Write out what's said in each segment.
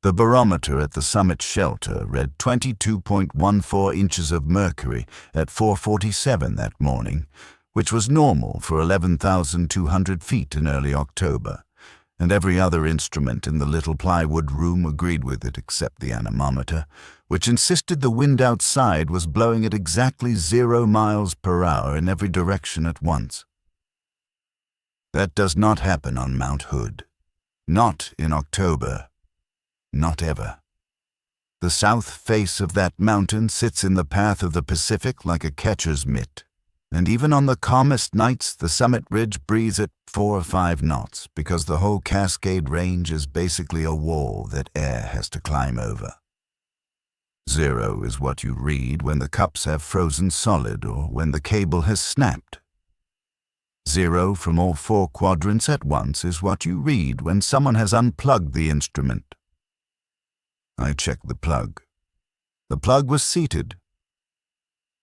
The barometer at the summit shelter read 22.14 inches of mercury at 4:47 that morning, which was normal for 11,200 feet in early October, and every other instrument in the little plywood room agreed with it except the anemometer, which insisted the wind outside was blowing at exactly 0 miles per hour in every direction at once. That does not happen on Mount Hood. Not in October. Not ever. The south face of that mountain sits in the path of the Pacific like a catcher's mitt, and even on the calmest nights the summit ridge breathes at 4 or 5 knots because the whole Cascade Range is basically a wall that air has to climb over. 0 is what you read when the cups have frozen solid or when the cable has snapped. 0 from all 4 quadrants at once is what you read when someone has unplugged the instrument. I checked the plug. The plug was seated.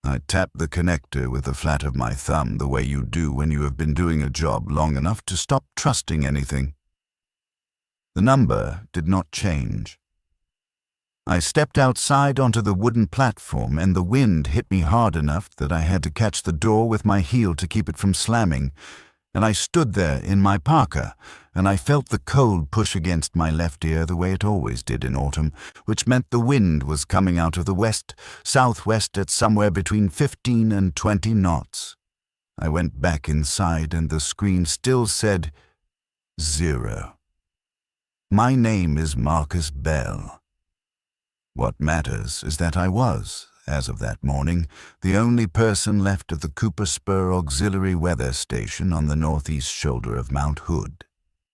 I tapped the connector with the flat of my thumb the way you do when you have been doing a job long enough to stop trusting anything. The number did not change. I stepped outside onto the wooden platform and the wind hit me hard enough that I had to catch the door with my heel to keep it from slamming, and I stood there in my parka, and I felt the cold push against my left ear the way it always did in autumn, which meant the wind was coming out of the west-southwest at somewhere between 15 and 20 knots. I went back inside and the screen still said 0. My name is Marcus Bell. What matters is that I was, as of that morning, the only person left at the Cooper Spur Auxiliary Weather Station on the northeast shoulder of Mount Hood,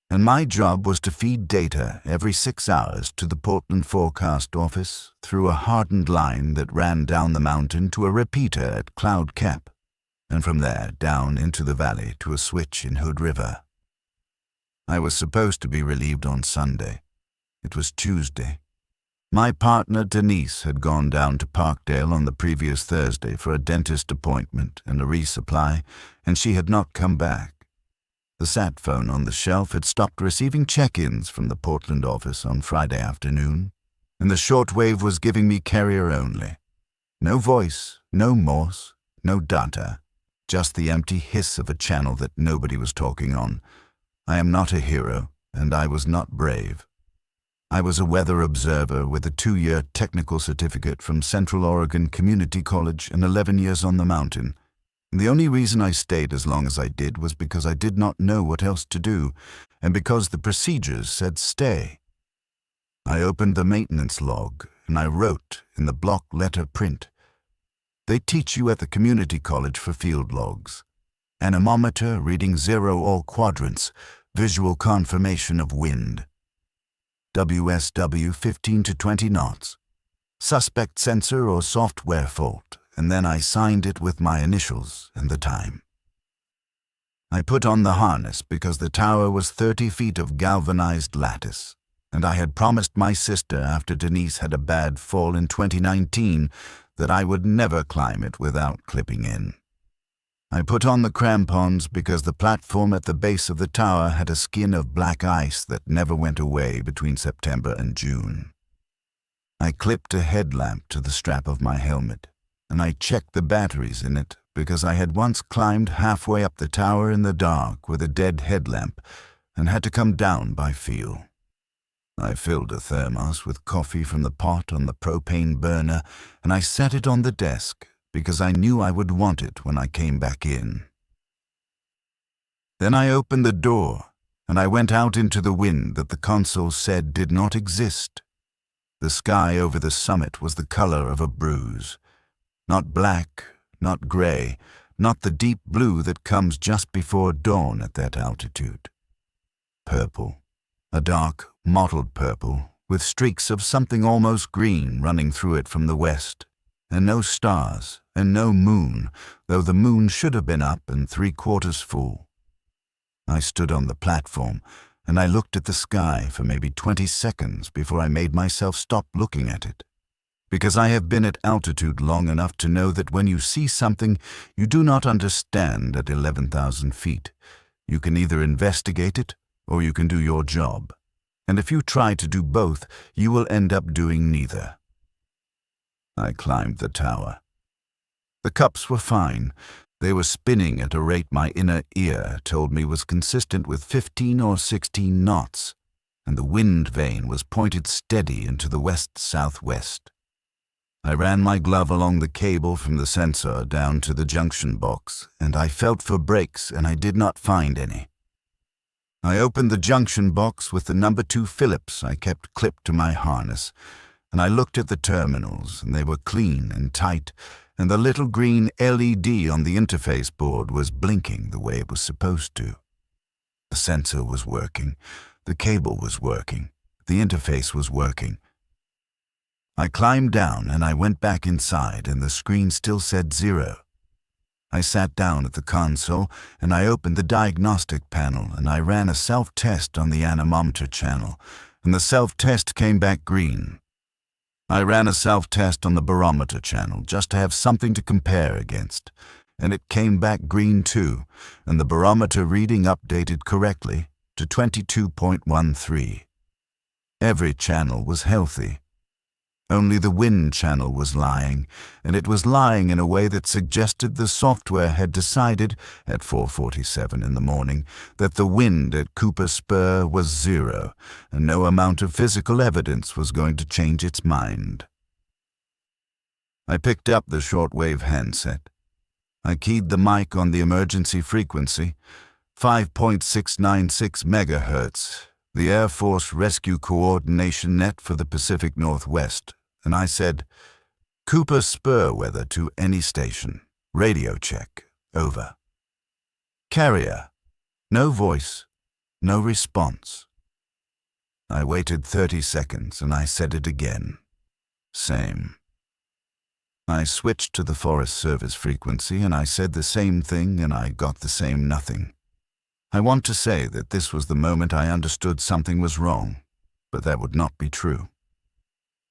and my job was to feed data every 6 hours to the Portland Forecast Office through a hardened line that ran down the mountain to a repeater at Cloud Cap, and from there down into the valley to a switch in Hood River. I was supposed to be relieved on Sunday. It was Tuesday. My partner Denise had gone down to Parkdale on the previous Thursday for a dentist appointment and a resupply, and she had not come back. The sat phone on the shelf had stopped receiving check-ins from the Portland office on Friday afternoon, and the shortwave was giving me carrier only. No voice, no Morse, no data, just the empty hiss of a channel that nobody was talking on. I am not a hero, and I was not brave. I was a weather observer with a 2-year technical certificate from Central Oregon Community College and 11 years on the mountain. And the only reason I stayed as long as I did was because I did not know what else to do, and because the procedures said stay. I opened the maintenance log, and I wrote in the block letter print. They teach you at the community college for field logs. Anemometer reading 0 all quadrants, visual confirmation of wind. WSW 15 to 20 knots. Suspect sensor or software fault, and then I signed it with my initials and the time. I put on the harness because the tower was 30 feet of galvanized lattice, and I had promised my sister after Denise had a bad fall in 2019 that I would never climb it without clipping in. I put on the crampons because the platform at the base of the tower had a skin of black ice that never went away between September and June. I clipped a headlamp to the strap of my helmet, and I checked the batteries in it because I had once climbed halfway up the tower in the dark with a dead headlamp and had to come down by feel. I filled a thermos with coffee from the pot on the propane burner, and I set it on the desk because I knew I would want it when I came back in. Then I opened the door, and I went out into the wind that the console said did not exist. The sky over the summit was the color of a bruise. Not black, not gray, not the deep blue that comes just before dawn at that altitude. Purple, a dark, mottled purple, with streaks of something almost green running through it from the west, and no stars, and no moon, though the moon should have been up and 3/4 full. I stood on the platform, and I looked at the sky for maybe 20 seconds before I made myself stop looking at it. Because I have been at altitude long enough to know that when you see something you do not understand at 11,000 feet, you can either investigate it or you can do your job. And if you try to do both, you will end up doing neither. I climbed the tower. The cups were fine. They were spinning at a rate my inner ear told me was consistent with 15 or 16 knots, and the wind vane was pointed steady into the west-southwest. I ran my glove along the cable from the sensor down to the junction box, and I felt for brakes, and I did not find any. I opened the junction box with the number 2 Phillips I kept clipped to my harness, and I looked at the terminals, and they were clean and tight, and the little green LED on the interface board was blinking the way it was supposed to. The sensor was working, the cable was working, the interface was working. I climbed down and I went back inside, and the screen still said 0. I sat down at the console and I opened the diagnostic panel and I ran a self-test on the anemometer channel, and the self-test came back green. I ran a self-test on the barometer channel just to have something to compare against, and it came back green too, and the barometer reading updated correctly to 22.13. Every channel was healthy. Only the wind channel was lying, and it was lying in a way that suggested the software had decided, at 4:47 in the morning, that the wind at Cooper Spur was 0, and no amount of physical evidence was going to change its mind. I picked up the shortwave handset. I keyed the mic on the emergency frequency, 5.696 megahertz, the Air Force Rescue Coordination Net for the Pacific Northwest, and I said, "Cooper Spur weather to any station. Radio check. Over." "Carrier." No voice, no response. I waited 30 seconds and I said it again. Same. I switched to the Forest Service frequency and I said the same thing and I got the same nothing. I want to say that this was the moment I understood something was wrong, but that would not be true.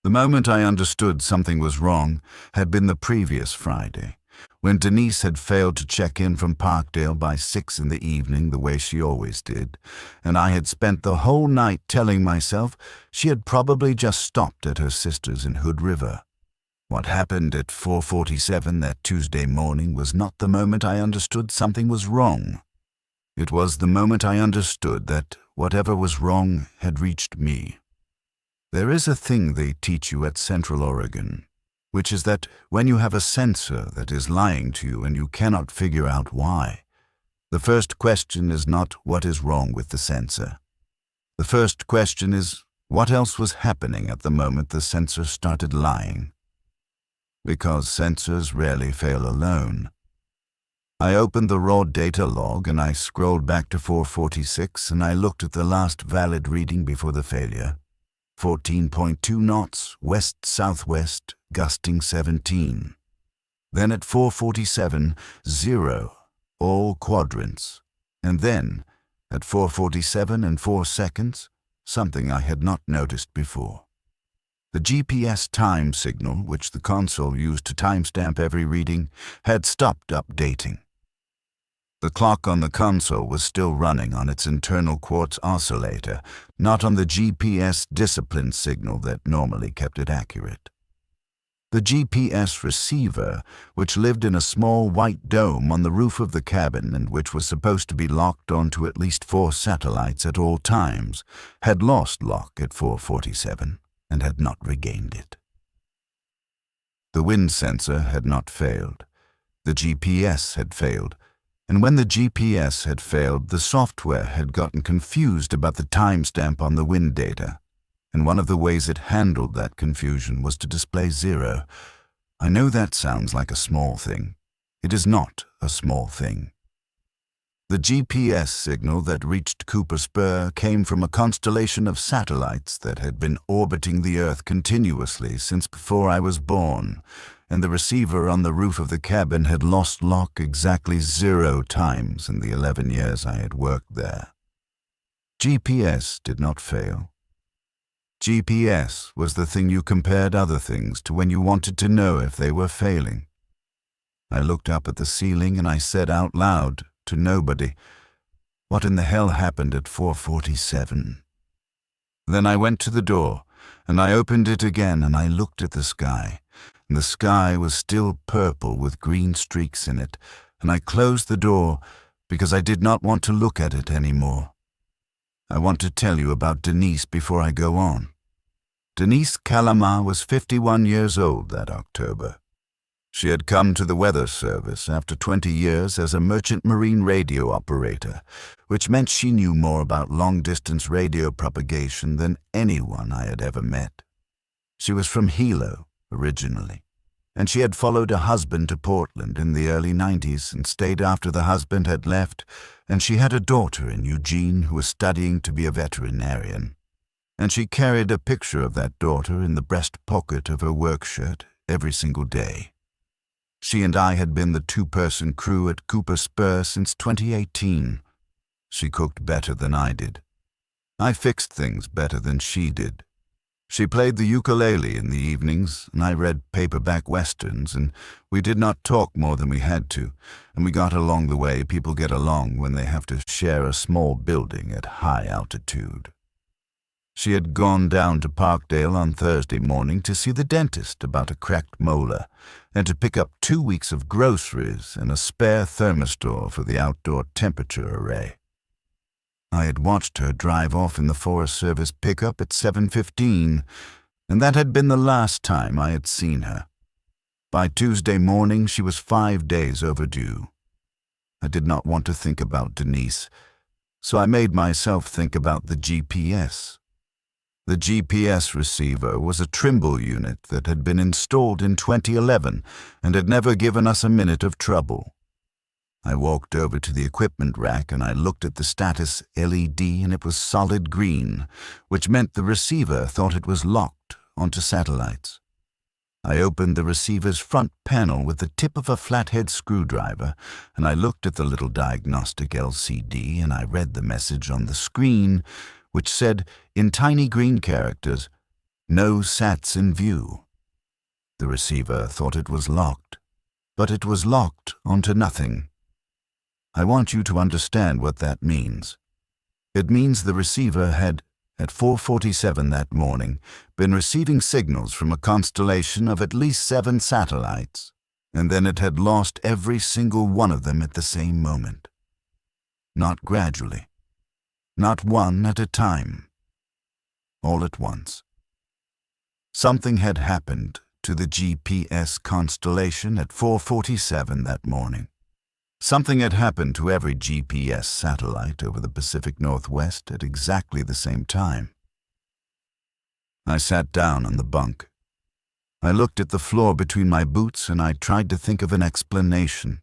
The moment I understood something was wrong had been the previous Friday, when Denise had failed to check in from Parkdale by 6 in the evening the way she always did, and I had spent the whole night telling myself she had probably just stopped at her sister's in Hood River. What happened at 4:47 that Tuesday morning was not the moment I understood something was wrong. It was the moment I understood that whatever was wrong had reached me. There is a thing they teach you at Central Oregon, which is that when you have a sensor that is lying to you and you cannot figure out why, the first question is not what is wrong with the sensor. The first question is what else was happening at the moment the sensor started lying. Because sensors rarely fail alone. I opened the raw data log and I scrolled back to 4:46 and I looked at the last valid reading before the failure. 14.2 knots, west-southwest, gusting 17. Then at 4:47, 0, all quadrants. And then, at 4:47 and 4 seconds, something I had not noticed before. The GPS time signal, which the console used to timestamp every reading, had stopped updating. The clock on the console was still running on its internal quartz oscillator, not on the GPS discipline signal that normally kept it accurate. The GPS receiver, which lived in a small white dome on the roof of the cabin and which was supposed to be locked onto at least 4 satellites at all times, had lost lock at 4:47 and had not regained it. The wind sensor had not failed. The GPS had failed. And when the GPS had failed, the software had gotten confused about the timestamp on the wind data, and one of the ways it handled that confusion was to display 0. I know that sounds like a small thing. It is not a small thing. The GPS signal that reached Cooper Spur came from a constellation of satellites that had been orbiting the Earth continuously since before I was born, and the receiver on the roof of the cabin had lost lock exactly 0 times in the 11 years I had worked there. GPS did not fail. GPS was the thing you compared other things to when you wanted to know if they were failing. I looked up at the ceiling and I said out loud, to nobody, "What in the hell happened at 4:47? Then I went to the door, and I opened it again, and I looked at the sky. And the sky was still purple with green streaks in it, and I closed the door because I did not want to look at it anymore. I want to tell you about Denise before I go on. Denise Calamar was 51 years old that October. She had come to the Weather Service after 20 years as a merchant marine radio operator, which meant she knew more about long-distance radio propagation than anyone I had ever met. She was from Hilo, originally, and she had followed a husband to Portland in the early 90s and stayed after the husband had left, and she had a daughter in Eugene who was studying to be a veterinarian. And she carried a picture of that daughter in the breast pocket of her work shirt every single day. She and I had been the two-person crew at Cooper Spur since 2018. She cooked better than I did. I fixed things better than she did. She played the ukulele in the evenings, and I read paperback westerns, and we did not talk more than we had to, and we got along the way people get along when they have to share a small building at high altitude. She had gone down to Parkdale on Thursday morning to see the dentist about a cracked molar and to pick up 2 weeks of groceries and a spare thermistor for the outdoor temperature array. I had watched her drive off in the Forest Service pickup at 7:15, and that had been the last time I had seen her. By Tuesday morning, she was 5 days overdue. I did not want to think about Denise, so I made myself think about the GPS. The GPS receiver was a Trimble unit that had been installed in 2011 and had never given us a minute of trouble. I walked over to the equipment rack and I looked at the status LED, and it was solid green, which meant the receiver thought it was locked onto satellites. I opened the receiver's front panel with the tip of a flathead screwdriver, and I looked at the little diagnostic LCD, and I read the message on the screen, which said in tiny green characters, "No sats in view." The receiver thought it was locked, but it was locked onto nothing. I want you to understand what that means. It means the receiver had, at 4:47 that morning, been receiving signals from a constellation of at least 7 satellites, and then it had lost every single one of them at the same moment. Not gradually. Not one at a time. All at once. Something had happened to the GPS constellation at 4:47 that morning. Something had happened to every GPS satellite over the Pacific Northwest at exactly the same time. I sat down on the bunk. I looked at the floor between my boots and I tried to think of an explanation.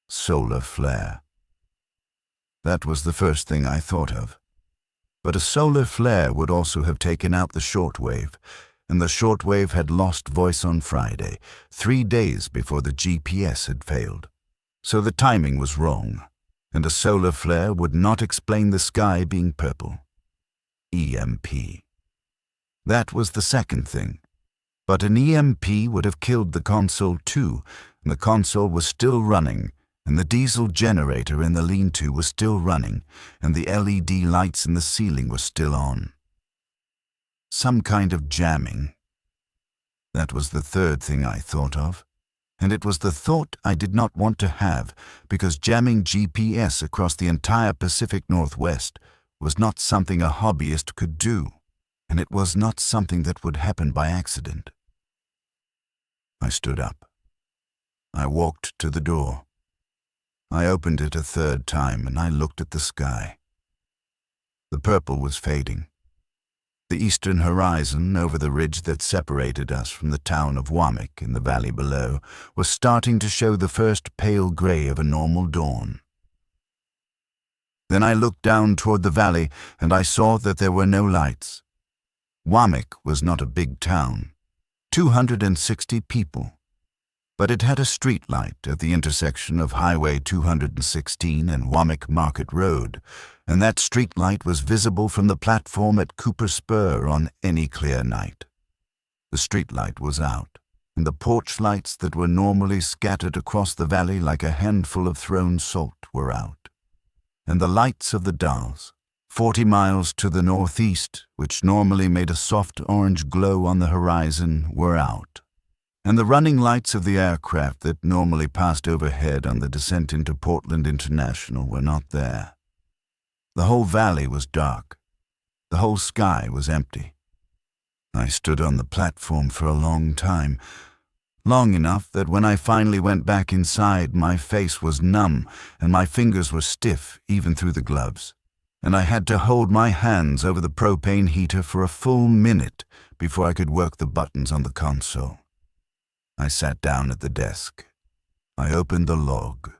Solar flare. That was the first thing I thought of. But a solar flare would also have taken out the shortwave, and the shortwave had lost voice on Friday, 3 days before the GPS had failed. So the timing was wrong, and a solar flare would not explain the sky being purple. EMP. That was the second thing. But an EMP would have killed the console too, and the console was still running, and the diesel generator in the lean-to was still running, and the LED lights in the ceiling were still on. Some kind of jamming. That was the third thing I thought of, and it was the thought I did not want to have, because jamming GPS across the entire Pacific Northwest was not something a hobbyist could do, and it was not something that would happen by accident. I stood up. I walked to the door. I opened it a third time, and I looked at the sky. The purple was fading. The eastern horizon over the ridge that separated us from the town of Wamick in the valley below was starting to show the first pale gray of a normal dawn. Then I looked down toward the valley, and I saw that there were no lights. Wamick was not a big town, 260 people. But it had a street light at the intersection of Highway 216 and Wamick Market Road, and that street light was visible from the platform at Cooper Spur on any clear night. The street light was out, and the porch lights that were normally scattered across the valley like a handful of thrown salt were out, and the lights of the dolls, 40 miles to the northeast, which normally made a soft orange glow on the horizon, were out, and the running lights of the aircraft that normally passed overhead on the descent into Portland International were not there. The whole valley was dark. The whole sky was empty. I stood on the platform for a long time, long enough that when I finally went back inside, my face was numb and my fingers were stiff even through the gloves, and I had to hold my hands over the propane heater for a full minute before I could work the buttons on the console. I sat down at the desk. I opened the log.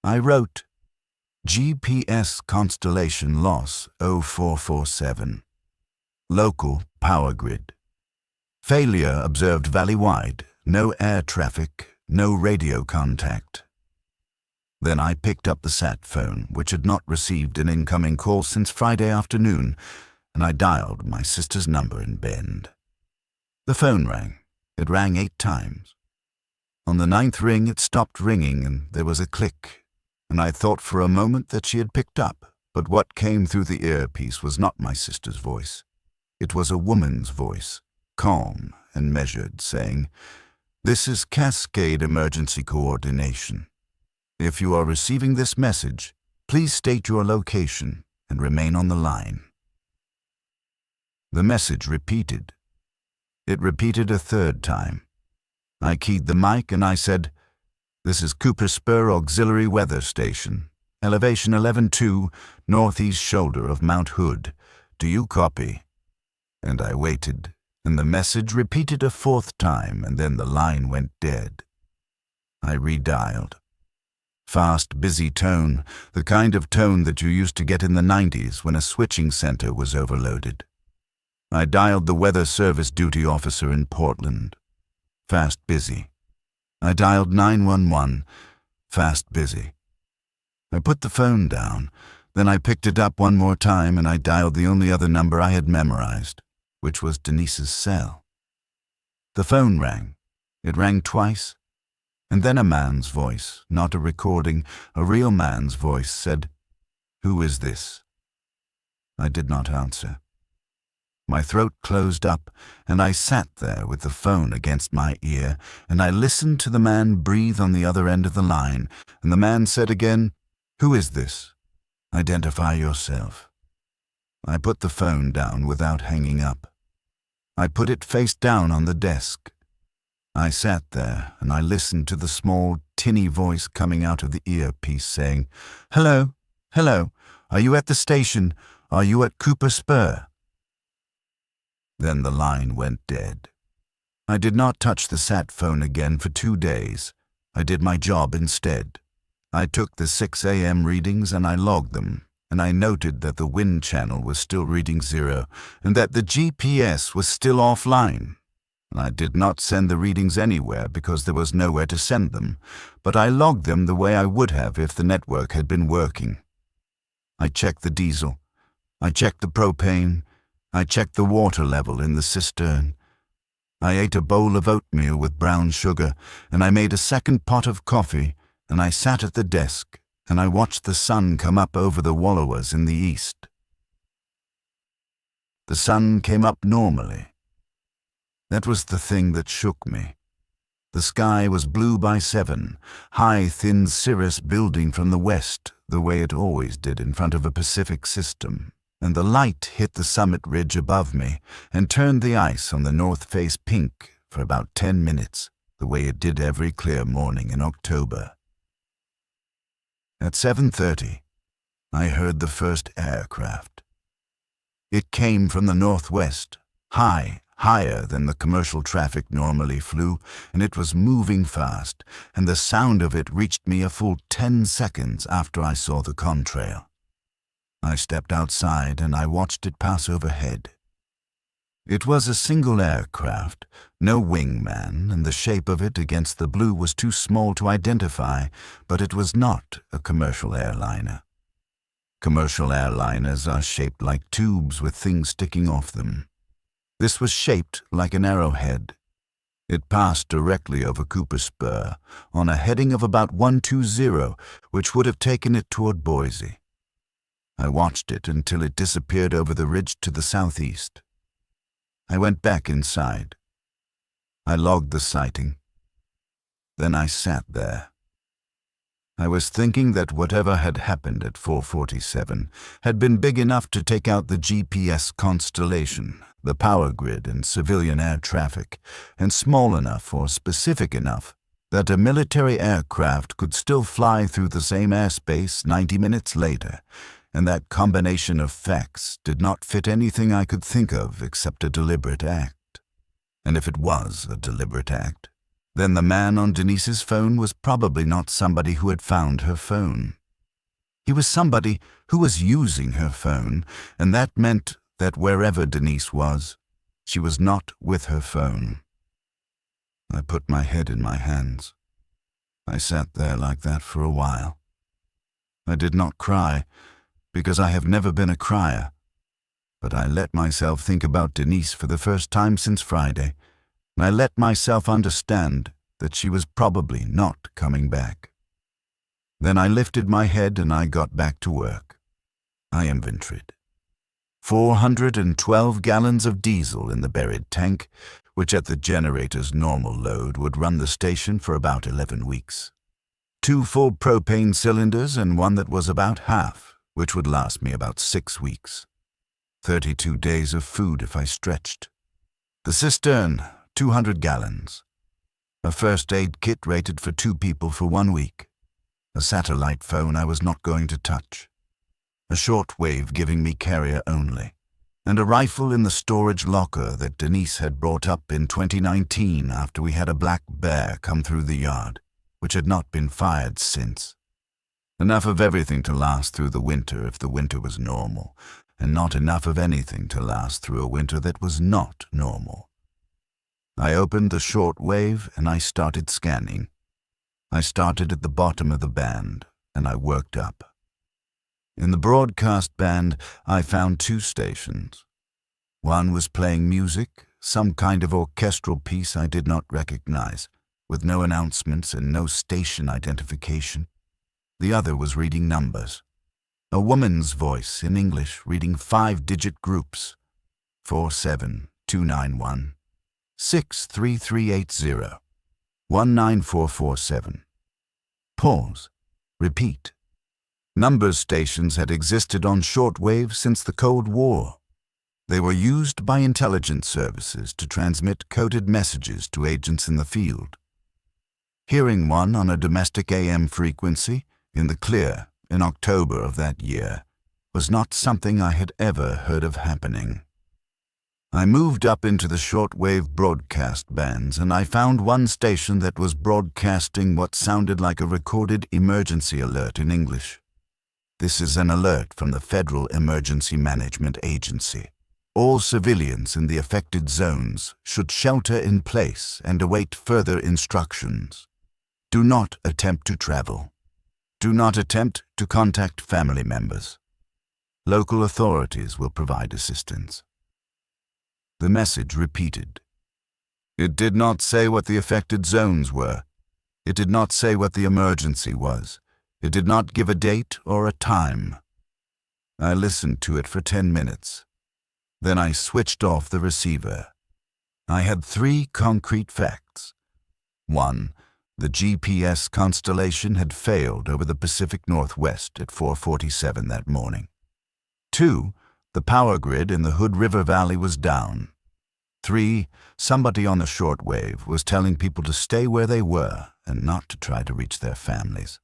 I wrote, GPS constellation loss 0447. Local power grid. Failure observed valley-wide. No air traffic, no radio contact. Then I picked up the sat phone, which had not received an incoming call since Friday afternoon, and I dialed my sister's number in Bend. The phone rang. It rang 8 times. On the 9th ring, it stopped ringing, and there was a click, and I thought for a moment that she had picked up, but what came through the earpiece was not my sister's voice. It was a woman's voice, calm and measured, saying, "This is Cascade Emergency Coordination. If you are receiving this message, please state your location and remain on the line." The message repeated. It repeated a 3rd time. I keyed the mic and I said, "This is Cooper Spur Auxiliary Weather Station, elevation 11.2, northeast shoulder of Mount Hood. Do you copy?" And I waited, and the message repeated a 4th time, and then the line went dead. I redialed. Fast, busy tone, the kind of tone that you used to get in the 90s when a switching center was overloaded. I dialed the weather service duty officer in Portland. Fast, busy. I dialed 911. Fast, busy. I put the phone down. Then I picked it up one more time and I dialed the only other number I had memorized, which was Denise's cell. The phone rang. It rang twice, and then a man's voice, not a recording, a real man's voice, said, "Who is this?" I did not answer. My throat closed up, and I sat there with the phone against my ear, and I listened to the man breathe on the other end of the line, and the man said again, "Who is this? Identify yourself." I put the phone down without hanging up. I put it face down on the desk. I sat there and I listened to the small, tinny voice coming out of the earpiece saying, "Hello, hello, are you at the station? Are you at Cooper Spur?" Then the line went dead. I did not touch the sat phone again for 2 days. I did my job instead. I took the 6 a.m. readings and I logged them, and I noted that the wind channel was still reading 0 and that the GPS was still offline. I did not send the readings anywhere because there was nowhere to send them, but I logged them the way I would have if the network had been working. I checked the diesel. I checked the propane. I checked the water level in the cistern. I ate a bowl of oatmeal with brown sugar, and I made a second pot of coffee, and I sat at the desk, and I watched the sun come up over the wallowers in the east. The sun came up normally. That was the thing that shook me. The sky was blue by 7, high, thin cirrus building from the west, the way it always did in front of a Pacific system, and the light hit the summit ridge above me and turned the ice on the north face pink for about 10 minutes, the way it did every clear morning in October. At 7:30, I heard the first aircraft. It came from the northwest, higher than the commercial traffic normally flew, and it was moving fast, and the sound of it reached me a full 10 seconds after I saw the contrail. I stepped outside and I watched it pass overhead. It was a single aircraft, no wingman, and the shape of it against the blue was too small to identify, but it was not a commercial airliner. Commercial airliners are shaped like tubes with things sticking off them. This was shaped like an arrowhead. It passed directly over Cooper Spur on a heading of about 120, which would have taken it toward Boise. I watched it until it disappeared over the ridge to the southeast. I went back inside. I logged the sighting. Then I sat there. I was thinking that whatever had happened at 447 had been big enough to take out the GPS constellation, the power grid and civilian air traffic, and small enough or specific enough that a military aircraft could still fly through the same airspace 90 minutes later, and that combination of facts did not fit anything I could think of except a deliberate act. And if it was a deliberate act, then the man on Denise's phone was probably not somebody who had found her phone. He was somebody who was using her phone, and that meant that wherever Denise was, she was not with her phone. I put my head in my hands. I sat there like that for a while. I did not cry, because I have never been a crier, but I let myself think about Denise for the first time since Friday. I let myself understand that she was probably not coming back. Then I lifted my head and I got back to work. I inventoried 412 gallons of diesel in the buried tank, which at the generator's normal load would run the station for about 11 weeks. 2 full propane cylinders and one that was about half, which would last me about 6 weeks. 32 days of food if I stretched. The cistern, 200 gallons. A first aid kit rated for 2 people for 1 week. A satellite phone I was not going to touch. A shortwave giving me carrier only. And a rifle in the storage locker that Denise had brought up in 2019 after we had a black bear come through the yard, which had not been fired since. Enough of everything to last through the winter if the winter was normal, and not enough of anything to last through a winter that was not normal. I opened the shortwave and I started scanning. I started at the bottom of the band, and I worked up. In the broadcast band, I found 2 stations. One was playing music, some kind of orchestral piece I did not recognize, with no announcements and no station identification. The other was reading numbers. A woman's voice in English reading 5-digit groups. 47291. 63380, 19447. Pause. Repeat. Numbers stations had existed on shortwave since the Cold War. They were used by intelligence services to transmit coded messages to agents in the field. Hearing one on a domestic AM frequency, in the clear, in October of that year, was not something I had ever heard of happening. I moved up into the shortwave broadcast bands, and I found one station that was broadcasting what sounded like a recorded emergency alert in English. This is an alert from the Federal Emergency Management Agency. All civilians in the affected zones should shelter in place and await further instructions. Do not attempt to travel. Do not attempt to contact family members. Local authorities will provide assistance. The message repeated. It did not say what the affected zones were. It did not say what the emergency was. It did not give a date or a time. I listened to it for 10 minutes. Then I switched off the receiver. I had 3 concrete facts. 1. The GPS constellation had failed over the Pacific Northwest at 4:47 that morning. 2. The power grid in the Hood River Valley was down. 3. Somebody on the shortwave was telling people to stay where they were and not to try to reach their families.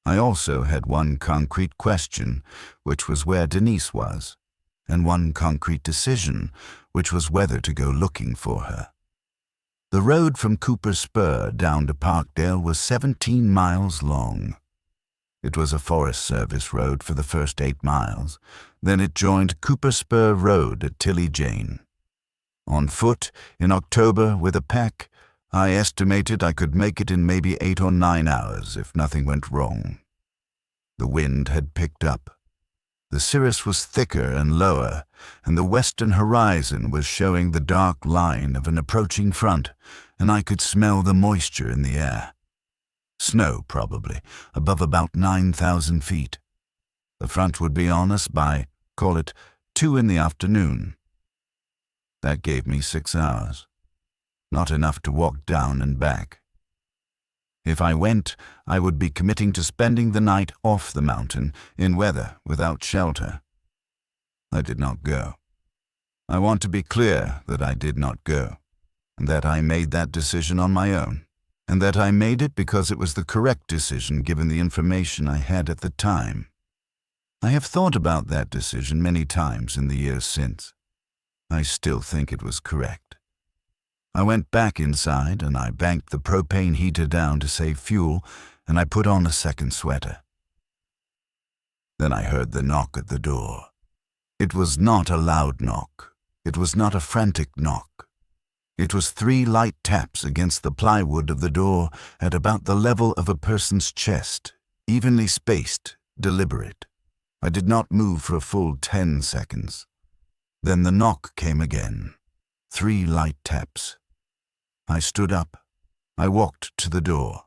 I also had 1 concrete question, which was where Denise was, and 1 concrete decision, which was whether to go looking for her. The road from Cooper Spur down to Parkdale was 17 miles long. It was a Forest Service road for the first 8 miles. Then it joined Cooper Spur Road at Tilly Jane. On foot, in October, with a pack, I estimated I could make it in maybe 8 or 9 hours if nothing went wrong. The wind had picked up. The cirrus was thicker and lower, and the western horizon was showing the dark line of an approaching front, and I could smell the moisture in the air. Snow, probably, above about 9,000 feet. The front would be on us by, call it, 2 in the afternoon. That gave me 6 hours. Not enough to walk down and back. If I went, I would be committing to spending the night off the mountain, in weather, without shelter. I did not go. I want to be clear that I did not go, and that I made that decision on my own, and that I made it because it was the correct decision given the information I had at the time. I have thought about that decision many times in the years since. I still think it was correct. I went back inside and I banked the propane heater down to save fuel, and I put on a second sweater. Then I heard the knock at the door. It was not a loud knock. It was not a frantic knock. It was 3 light taps against the plywood of the door at about the level of a person's chest, evenly spaced, deliberate. I did not move for a full 10 seconds. Then the knock came again. 3 light taps. I stood up. I walked to the door.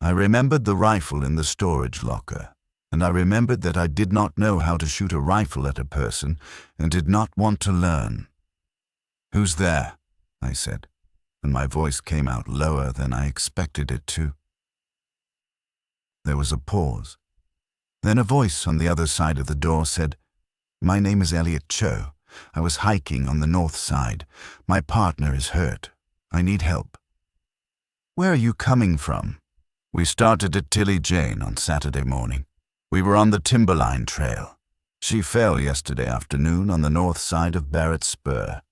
I remembered the rifle in the storage locker, and I remembered that I did not know how to shoot a rifle at a person and did not want to learn. "Who's there?" I said, and my voice came out lower than I expected it to. There was a pause. Then a voice on the other side of the door said, "My name is Elliot Cho. I was hiking on the north side. My partner is hurt. I need help." "Where are you coming from?" "We started at Tilly Jane on Saturday morning. We were on the Timberline Trail. She fell yesterday afternoon on the north side of Barrett's Spur.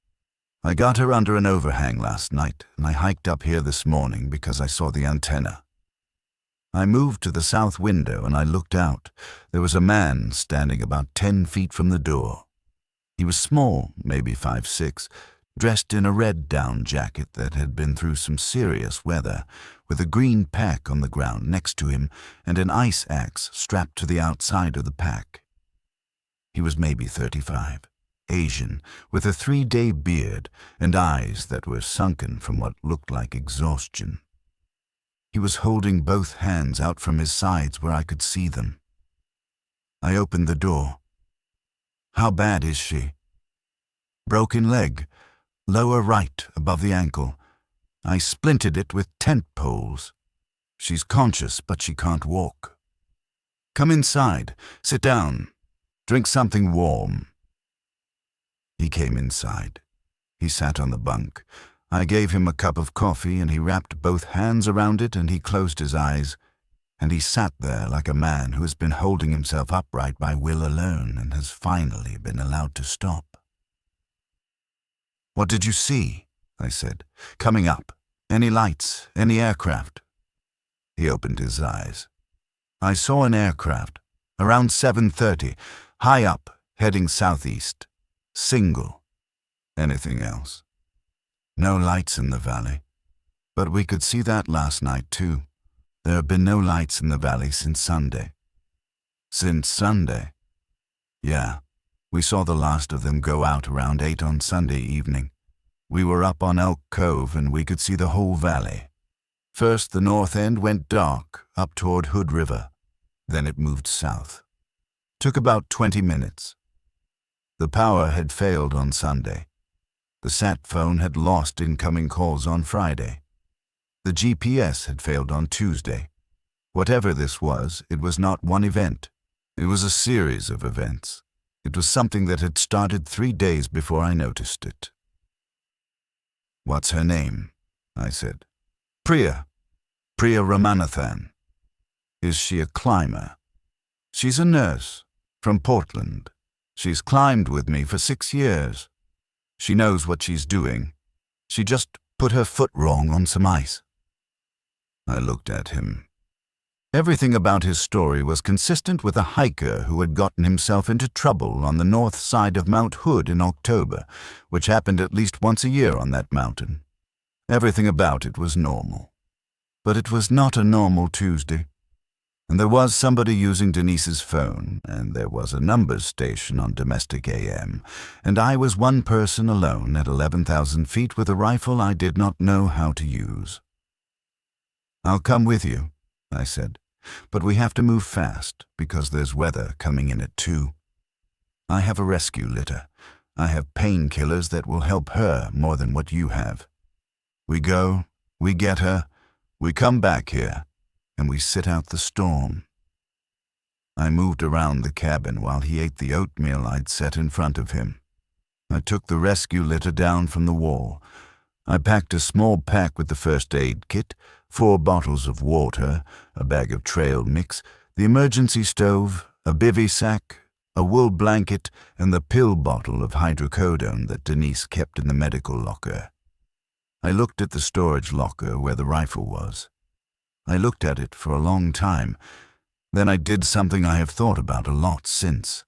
I got her under an overhang last night, and I hiked up here this morning because I saw the antenna. I moved to the south window and I looked out. There was a man standing about 10 feet from the door. He was small, maybe 5'6", dressed in a red down jacket that had been through some serious weather, with a green pack on the ground next to him and an ice axe strapped to the outside of the pack. He was maybe 35, Asian, with a 3-day beard and eyes that were sunken from what looked like exhaustion. He was holding both hands out from his sides where I could see them. I opened the door. "How bad is she?" "Broken leg, lower right above the ankle. I splinted it with tent poles. She's conscious, but she can't walk." "Come inside, sit down, drink something warm." He came inside. He sat on the bunk. I gave him a cup of coffee and he wrapped both hands around it and he closed his eyes, and he sat there like a man who has been holding himself upright by will alone and has finally been allowed to stop. "What did you see?" I said. "Coming up. Any lights? Any aircraft?" He opened his eyes. "I saw an aircraft, around 7:30, high up, heading southeast. Single. Anything else?" "No lights in the valley. But we could see that last night, too. There have been no lights in the valley since Sunday." "Since Sunday?" "Yeah. We saw the last of them go out around 8 on Sunday evening. We were up on Elk Cove and we could see the whole valley. First the north end went dark, up toward Hood River. Then it moved south. Took about 20 minutes. The power had failed on Sunday. The sat phone had lost incoming calls on Friday. The GPS had failed on Tuesday. Whatever this was, it was not one event. It was a series of events. It was something that had started 3 days before I noticed it." "What's her name?" I said. Priya Ramanathan." "Is she a climber?" "She's a nurse, from Portland. She's climbed with me for 6 years. She knows what she's doing. She just put her foot wrong on some ice." I looked at him. Everything about his story was consistent with a hiker who had gotten himself into trouble on the north side of Mount Hood in October, which happened at least once a year on that mountain. Everything about it was normal. But it was not a normal Tuesday. And there was somebody using Denise's phone, and there was a numbers station on domestic AM, and I was one person alone at 11,000 feet with a rifle I did not know how to use. "I'll come with you," I said. but we have to move fast because there's weather coming in at 2. I have a rescue litter. I have painkillers that will help her more than what you have. We go, we get her, we come back here, and we sit out the storm. I moved around the cabin while he ate the oatmeal I'd set in front of him. I took the rescue litter down from the wall. I packed a small pack with the first aid kit, 4 bottles of water, a bag of trail mix, the emergency stove, a bivy sack, a wool blanket, and the pill bottle of hydrocodone that Denise kept in the medical locker. I looked at the storage locker where the rifle was. I looked at it for a long time. Then I did something I have thought about a lot since.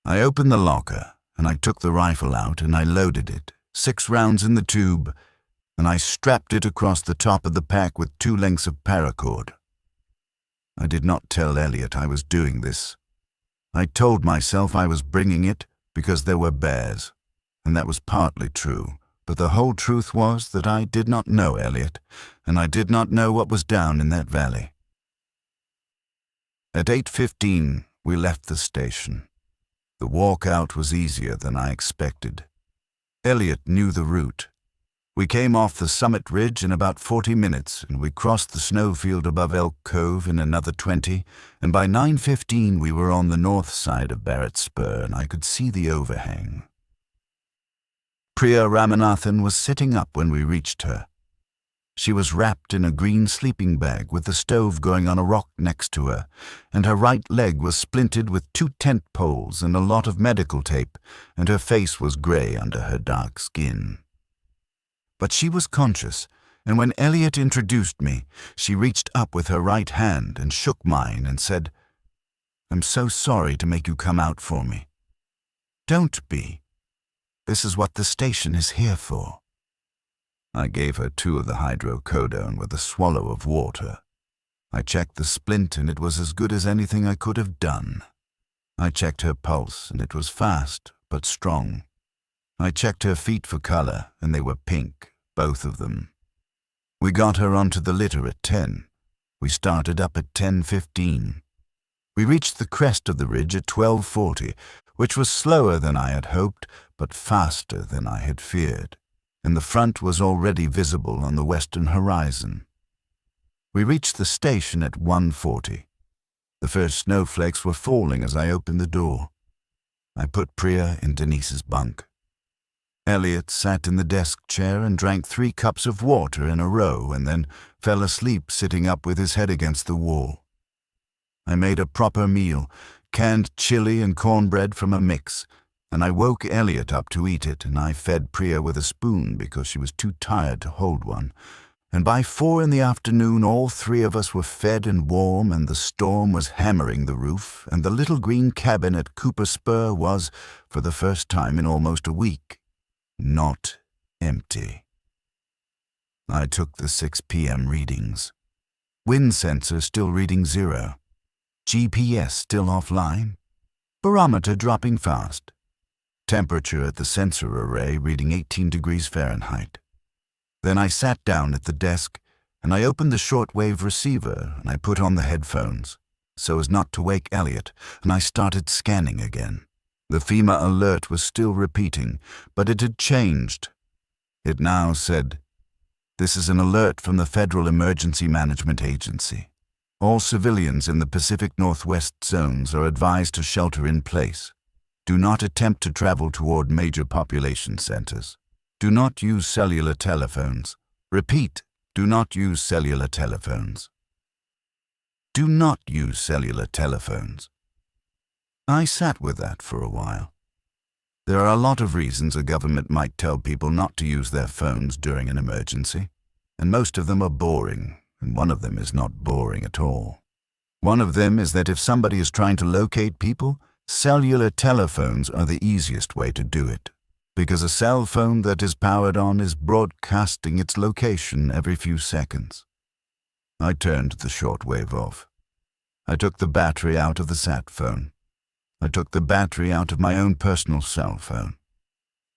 I opened the locker, and I took the rifle out and I loaded it, 6 rounds in the tube, and I strapped it across the top of the pack with 2 lengths of paracord. I did not tell Elliot I was doing this. I told myself I was bringing it because there were bears, and that was partly true, but the whole truth was that I did not know Elliot, and I did not know what was down in that valley. At 8:15, we left the station. The walk out was easier than I expected. Elliot knew the route. We came off the summit ridge in about 40 minutes, and we crossed the snowfield above Elk Cove in another 20, and by 9:15 we were on the north side of Barrett Spur, and I could see the overhang. Priya Ramanathan was sitting up when we reached her. She was wrapped in a green sleeping bag with the stove going on a rock next to her, and her right leg was splinted with 2 tent poles and a lot of medical tape, and her face was grey under her dark skin. But she was conscious, and when Elliot introduced me, she reached up with her right hand and shook mine and said, "I'm so sorry to make you come out for me." "Don't be. This is what the station is here for." I gave her 2 of the hydrocodone with a swallow of water. I checked the splint, and it was as good as anything I could have done. I checked her pulse, and it was fast but strong. I checked her feet for color, and they were pink, both of them. We got her onto the litter at 10. We started up at 10:15. We reached the crest of the ridge at 12:40, which was slower than I had hoped, but faster than I had feared, and the front was already visible on the western horizon. We reached the station at 1:40. The first snowflakes were falling as I opened the door. I put Priya in Denise's bunk. Elliot sat in the desk chair and drank 3 cups of water in a row and then fell asleep sitting up with his head against the wall. I made a proper meal, canned chili and cornbread from a mix, and I woke Elliot up to eat it, and I fed Priya with a spoon because she was too tired to hold one. And by 4 in the afternoon all 3 of us were fed and warm, and the storm was hammering the roof, and the little green cabin at Cooper Spur was, for the first time in almost a week, not empty. I took the 6 p.m. readings. Wind sensor still reading 0. GPS still offline. Barometer dropping fast. Temperature at the sensor array reading 18 degrees Fahrenheit. Then I sat down at the desk, and I opened the shortwave receiver, and I put on the headphones, so as not to wake Elliot, and I started scanning again. The FEMA alert was still repeating, but it had changed. It now said, "This is an alert from the Federal Emergency Management Agency. All civilians in the Pacific Northwest zones are advised to shelter in place. Do not attempt to travel toward major population centers. Do not use cellular telephones. Repeat, do not use cellular telephones. Do not use cellular telephones." I sat with that for a while. There are a lot of reasons a government might tell people not to use their phones during an emergency, and most of them are boring, and one of them is not boring at all. One of them is that if somebody is trying to locate people, cellular telephones are the easiest way to do it, because a cell phone that is powered on is broadcasting its location every few seconds. I turned the shortwave off. I took the battery out of the sat phone. I took the battery out of my own personal cell phone.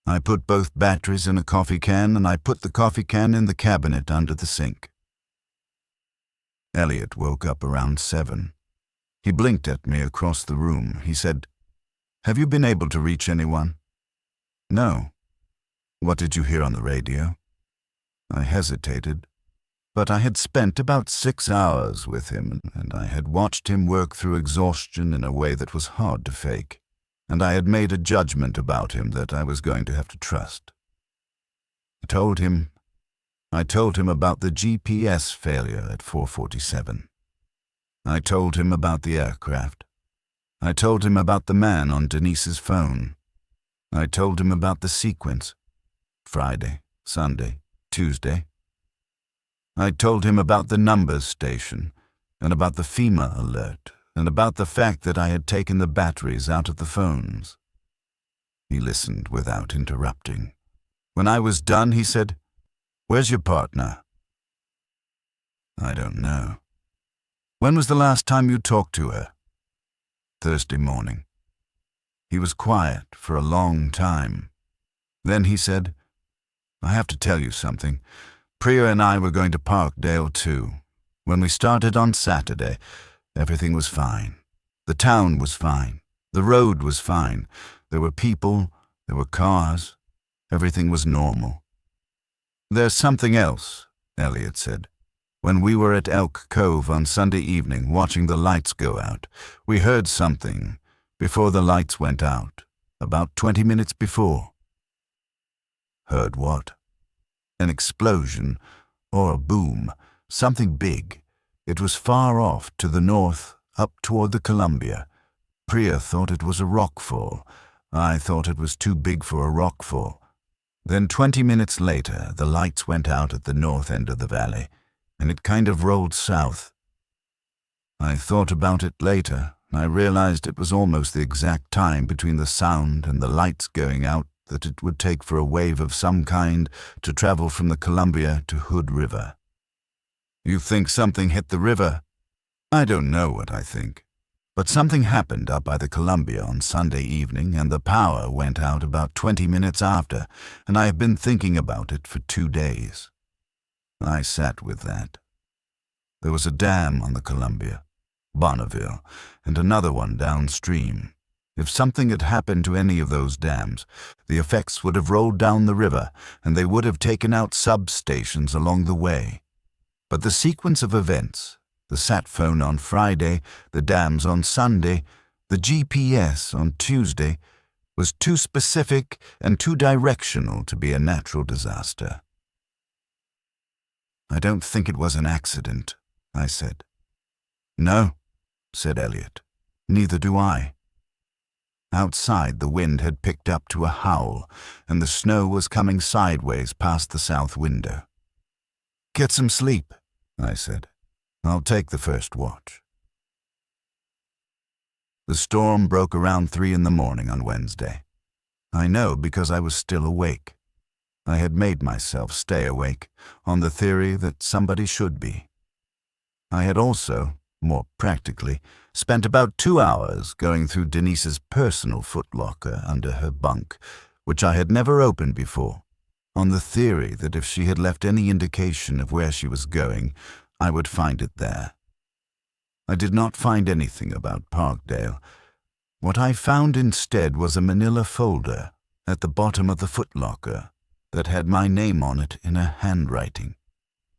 I put both batteries in a coffee can, and I put the coffee can in the cabinet under the sink. Elliot woke up around 7. He blinked at me across the room. He said, "Have you been able to reach anyone?" "No." "What did you hear on the radio?" I hesitated, but I had spent about 6 hours with him, and I had watched him work through exhaustion in a way that was hard to fake, and I had made a judgment about him that I was going to have to trust. I told him about the GPS failure at 447. I told him about the aircraft. I told him about the man on Denise's phone. I told him about the sequence: Friday, Sunday, Tuesday. I told him about the numbers station, and about the FEMA alert, and about the fact that I had taken the batteries out of the phones. He listened without interrupting. When I was done, he said, "Where's your partner?" "I don't know." "When was the last time you talked to her?" "Thursday morning." He was quiet for a long time. Then he said, "I have to tell you something. Priya and I were going to Parkdale too. When we started on Saturday, everything was fine. The town was fine. The road was fine. There were people. There were cars. Everything was normal." "There's something else," Elliot said. "When we were at Elk Cove on Sunday evening watching the lights go out, we heard something before the lights went out, about 20 minutes before." "Heard what?" "An explosion, or a boom, something big. It was far off to the north, up toward the Columbia. Priya thought it was a rockfall. I thought it was too big for a rockfall. Then 20 minutes later, the lights went out at the north end of the valley, and it kind of rolled south. I thought about it later. I realized it was almost the exact time between the sound and the lights going out that it would take for a wave of some kind to travel from the Columbia to Hood River." "You think something hit the river?" "I don't know what I think. But something happened up by the Columbia on Sunday evening, and the power went out about 20 minutes after, and I have been thinking about it for 2 days. I sat with that. There was a dam on the Columbia, Bonneville, and another one downstream. If something had happened to any of those dams, the effects would have rolled down the river, and they would have taken out substations along the way. But the sequence of events, the sat phone on Friday, the dams on Sunday, the GPS on Tuesday, was too specific and too directional to be a natural disaster." "I don't think it was an accident," I said. "No," said Elliot. "Neither do I." Outside, the wind had picked up to a howl, and the snow was coming sideways past the south window. "Get some sleep," I said. "I'll take the first watch." The storm broke around 3 in the morning on Wednesday. I know because I was still awake. I had made myself stay awake, on the theory that somebody should be. I had also, more practically, spent about 2 hours going through Denise's personal footlocker under her bunk, which I had never opened before, on the theory that if she had left any indication of where she was going, I would find it there. I did not find anything about Parkdale. What I found instead was a manila folder at the bottom of the footlocker that had my name on it in a handwriting.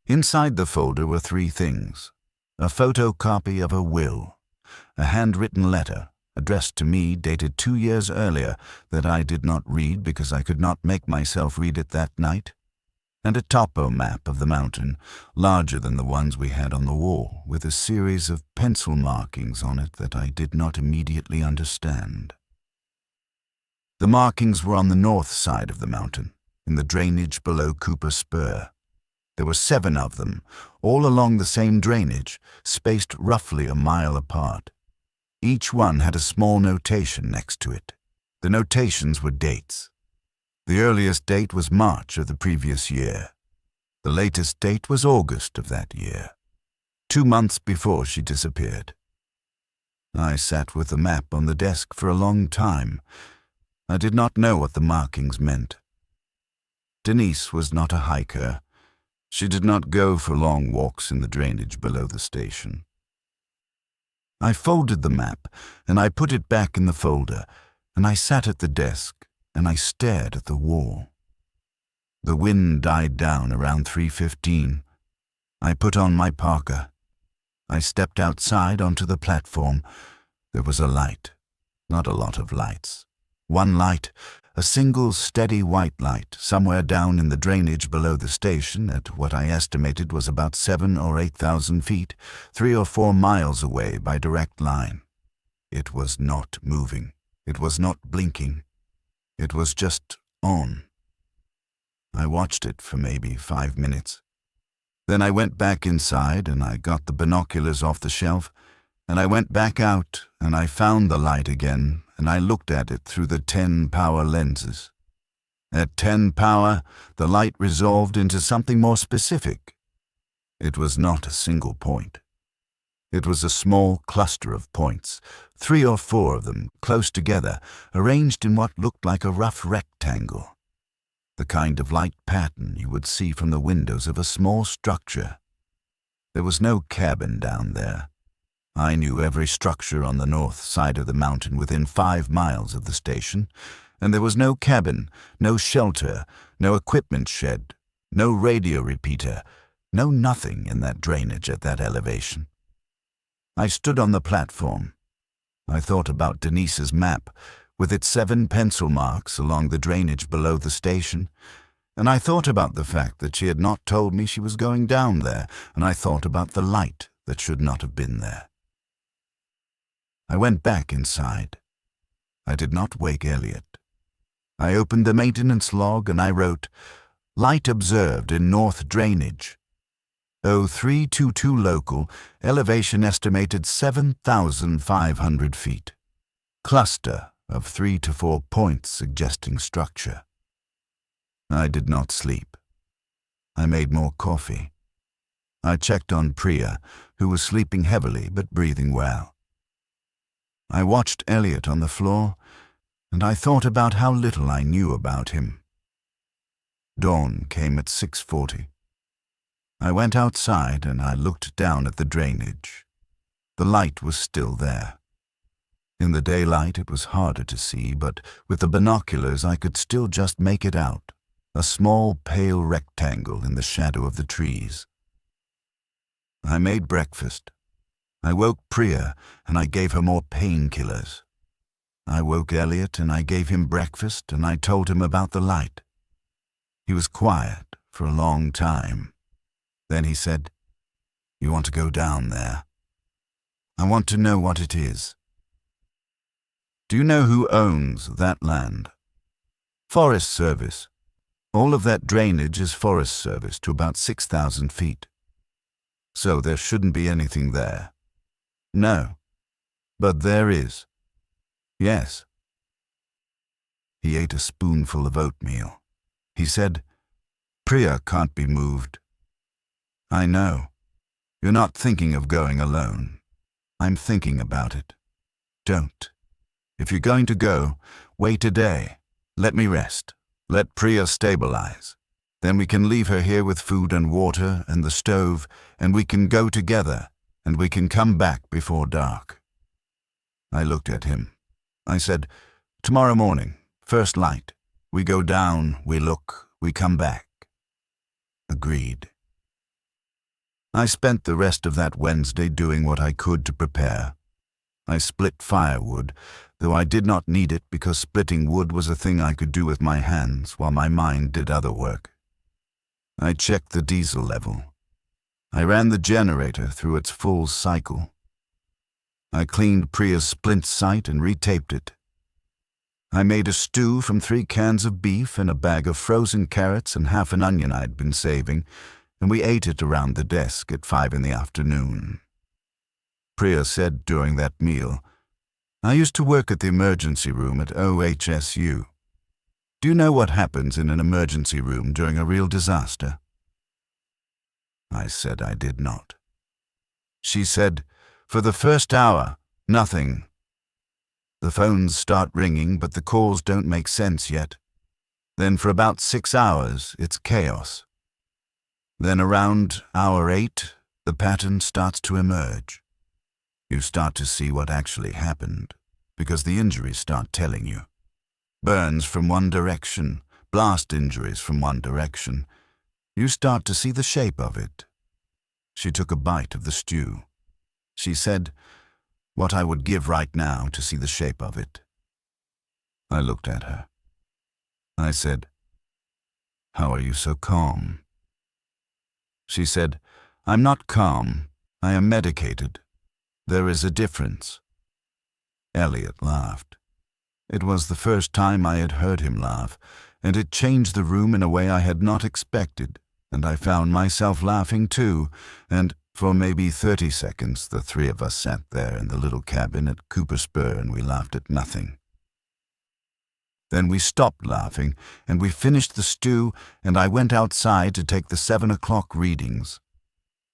Inside the folder were 3 things: a photocopy of a will, a handwritten letter addressed to me dated 2 years earlier that I did not read because I could not make myself read it that night, and a topo map of the mountain, larger than the ones we had on the wall, with a series of pencil markings on it that I did not immediately understand. The markings were on the north side of the mountain, in the drainage below Cooper Spur. There were 7 of them, all along the same drainage, spaced roughly a mile apart. Each one had a small notation next to it. The notations were dates. The earliest date was March of the previous year. The latest date was August of that year, 2 months before she disappeared. I sat with the map on the desk for a long time. I did not know what the markings meant. Denise was not a hiker. She did not go for long walks in the drainage below the station. I folded the map, and I put it back in the folder, and I sat at the desk, and I stared at the wall. The wind died down around 3:15. I put on my parka. I stepped outside onto the platform. There was a light. Not a lot of lights. One light, a single steady white light, somewhere down in the drainage below the station at what I estimated was about 7,000 or 8,000 feet, 3 or 4 miles away by direct line. It was not moving. It was not blinking. It was just on. I watched it for maybe 5 minutes. Then I went back inside and I got the binoculars off the shelf, and I went back out and I found the light again, and I looked at it through the 10-power lenses. At 10 power, the light resolved into something more specific. It was not a single point. It was a small cluster of points, 3 or 4 of them close together, arranged in what looked like a rough rectangle. The kind of light pattern you would see from the windows of a small structure. There was no cabin down there. I knew every structure on the north side of the mountain within 5 miles of the station, and there was no cabin, no shelter, no equipment shed, no radio repeater, no nothing in that drainage at that elevation. I stood on the platform. I thought about Denise's map, with its 7 pencil marks along the drainage below the station, and I thought about the fact that she had not told me she was going down there, and I thought about the light that should not have been there. I went back inside. I did not wake Elliot. I opened the maintenance log and I wrote, "Light observed in north drainage. 0322 local, elevation estimated 7,500 feet. Cluster of 3 to 4 points suggesting structure." I did not sleep. I made more coffee. I checked on Priya, who was sleeping heavily but breathing well. I watched Elliot on the floor, and I thought about how little I knew about him. Dawn came at 6:40. I went outside and I looked down at the drainage. The light was still there. In the daylight it was harder to see, but with the binoculars I could still just make it out, a small pale rectangle in the shadow of the trees. I made breakfast. I woke Priya and I gave her more painkillers. I woke Elliot and I gave him breakfast and I told him about the light. He was quiet for a long time. Then he said, "You want to go down there? I want to know what it is." "Do you know who owns that land?" "Forest Service. All of that drainage is Forest Service to about 6,000 feet. So there shouldn't be anything there." "No, but there is." "Yes." He ate a spoonful of oatmeal. He said, "Priya can't be moved." "I know. You're not thinking of going alone. I'm thinking about it. Don't. If you're going to go, wait a day. Let me rest. Let Priya stabilize. Then we can leave her here with food and water and the stove, and we can go together, and we can come back before dark." I looked at him. I said, "Tomorrow morning, first light. We go down, we look, we come back." Agreed. I spent the rest of that Wednesday doing what I could to prepare. I split firewood, though I did not need it because splitting wood was a thing I could do with my hands while my mind did other work. I checked the diesel level. I ran the generator through its full cycle. I cleaned Priya's splint sight and retaped it. I made a stew from 3 cans of beef and a bag of frozen carrots and half an onion I'd been saving, and we ate it around the desk at 5 in the afternoon. Priya said during that meal, "I used to work at the emergency room at OHSU. Do you know what happens in an emergency room during a real disaster?" I said I did not. She said, "For the first hour, nothing. The phones start ringing, but the calls don't make sense yet. Then for about 6 hours, it's chaos. Then around hour 8, the pattern starts to emerge. You start to see what actually happened, because the injuries start telling you. Burns from one direction, blast injuries from one direction. You start to see the shape of it. She took a bite of the stew. She said, "What I would give right now to see the shape of it." I looked at her. I said, "How are you so calm?" She said, "I'm not calm. I am medicated. There is a difference." Elliot laughed. It was the first time I had heard him laugh, and it changed the room in a way I had not expected, and I found myself laughing too, and for maybe 30 seconds the three of us sat there in the little cabin at Cooper Spur and we laughed at nothing. Then we stopped laughing, and we finished the stew, and I went outside to take the 7 o'clock readings.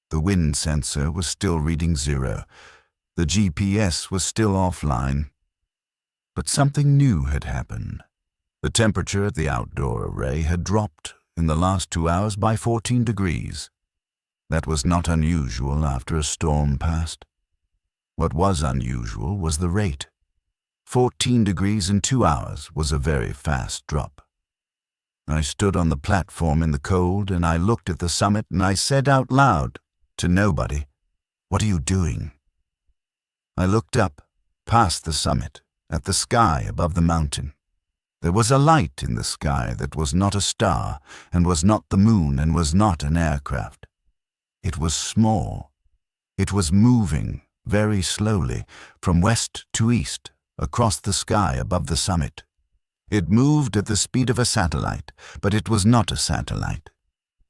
The wind sensor was still reading 0. The GPS was still offline. But something new had happened. The temperature at the outdoor array had dropped in the last 2 hours by 14 degrees. That was not unusual after a storm passed. What was unusual was the rate. 14 degrees in 2 hours was a very fast drop. I stood on the platform in the cold and I looked at the summit and I said out loud, to nobody, "What are you doing?" I looked up, past the summit, at the sky above the mountain. There was a light in the sky that was not a star, and was not the moon, and was not an aircraft. It was small. It was moving, very slowly, from west to east, across the sky above the summit. It moved at the speed of a satellite, but it was not a satellite,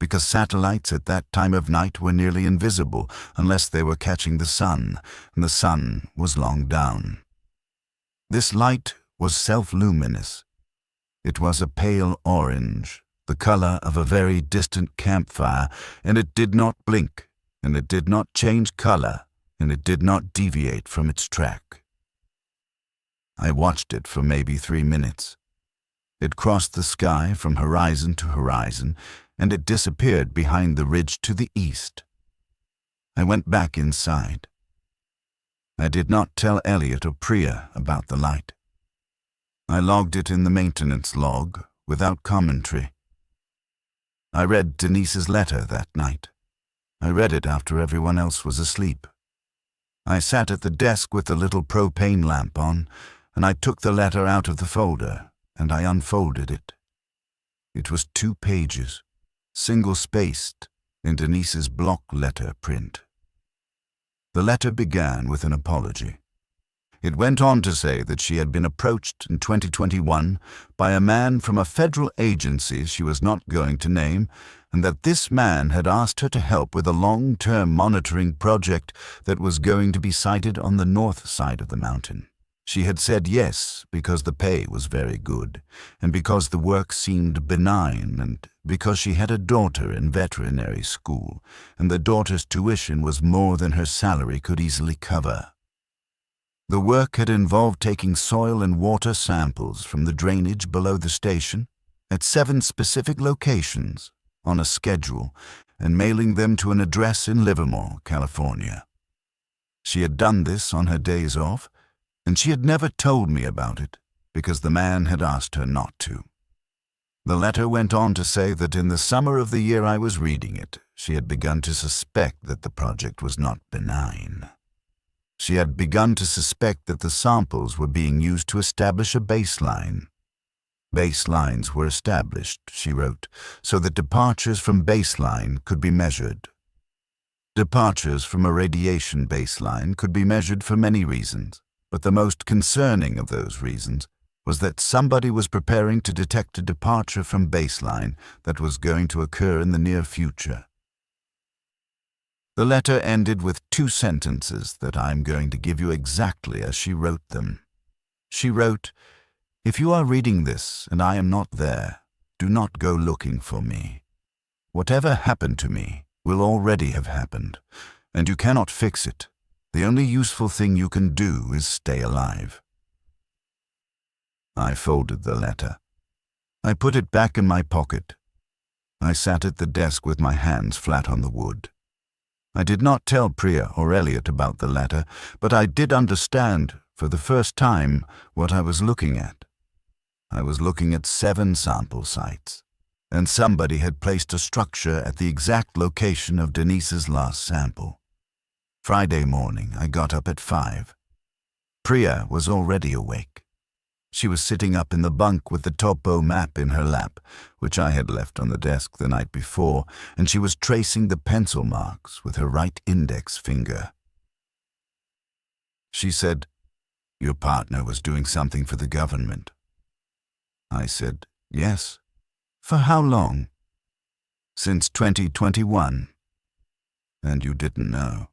because satellites at that time of night were nearly invisible unless they were catching the sun, and the sun was long down. This light was self-luminous. It was a pale orange, the color of a very distant campfire, and it did not blink, and it did not change color, and it did not deviate from its track. I watched it for maybe 3 minutes. It crossed the sky from horizon to horizon, and it disappeared behind the ridge to the east. I went back inside. I did not tell Elliot or Priya about the light. I logged it in the maintenance log, without commentary. I read Denise's letter that night. I read it after everyone else was asleep. I sat at the desk with the little propane lamp on, and I took the letter out of the folder, and I unfolded it. It was 2 pages, single-spaced, in Denise's block letter print. The letter began with an apology. It went on to say that she had been approached in 2021 by a man from a federal agency she was not going to name, and that this man had asked her to help with a long-term monitoring project that was going to be sited on the north side of the mountain. She had said yes because the pay was very good, and because the work seemed benign, and because she had a daughter in veterinary school, and the daughter's tuition was more than her salary could easily cover. The work had involved taking soil and water samples from the drainage below the station at 7 specific locations on a schedule and mailing them to an address in Livermore, California. She had done this on her days off, and she had never told me about it because the man had asked her not to. The letter went on to say that in the summer of the year I was reading it, she had begun to suspect that the project was not benign. She had begun to suspect that the samples were being used to establish a baseline. Baselines were established, she wrote, so that departures from baseline could be measured. Departures from a radiation baseline could be measured for many reasons, but the most concerning of those reasons was that somebody was preparing to detect a departure from baseline that was going to occur in the near future. The letter ended with 2 sentences that I'm going to give you exactly as she wrote them. She wrote, "If you are reading this and I am not there, do not go looking for me. Whatever happened to me will already have happened, and you cannot fix it. The only useful thing you can do is stay alive." I folded the letter. I put it back in my pocket. I sat at the desk with my hands flat on the wood. I did not tell Priya or Elliot about the letter, but I did understand, for the first time, what I was looking at. I was looking at 7 sample sites, and somebody had placed a structure at the exact location of Denise's last sample. Friday morning, I got up at 5. Priya was already awake. She was sitting up in the bunk with the topo map in her lap, which I had left on the desk the night before, and she was tracing the pencil marks with her right index finger. She said, "Your partner was doing something for the government." I said, "Yes." "For how long?" "Since 2021. "And you didn't know?"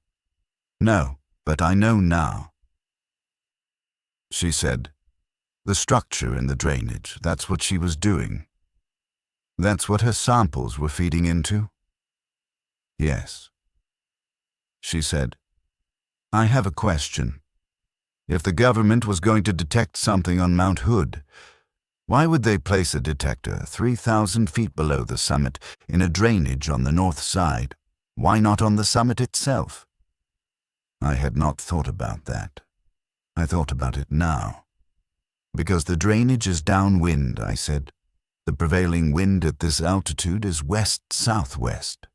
"No, but I know now." She said, "The structure in the drainage, that's what she was doing. That's what her samples were feeding into?" "Yes." She said, "I have a question. If the government was going to detect something on Mount Hood, why would they place a detector 3,000 feet below the summit in a drainage on the north side? Why not on the summit itself?" I had not thought about that. I thought about it now. "Because the drainage is downwind," I said. "The prevailing wind at this altitude is west-southwest.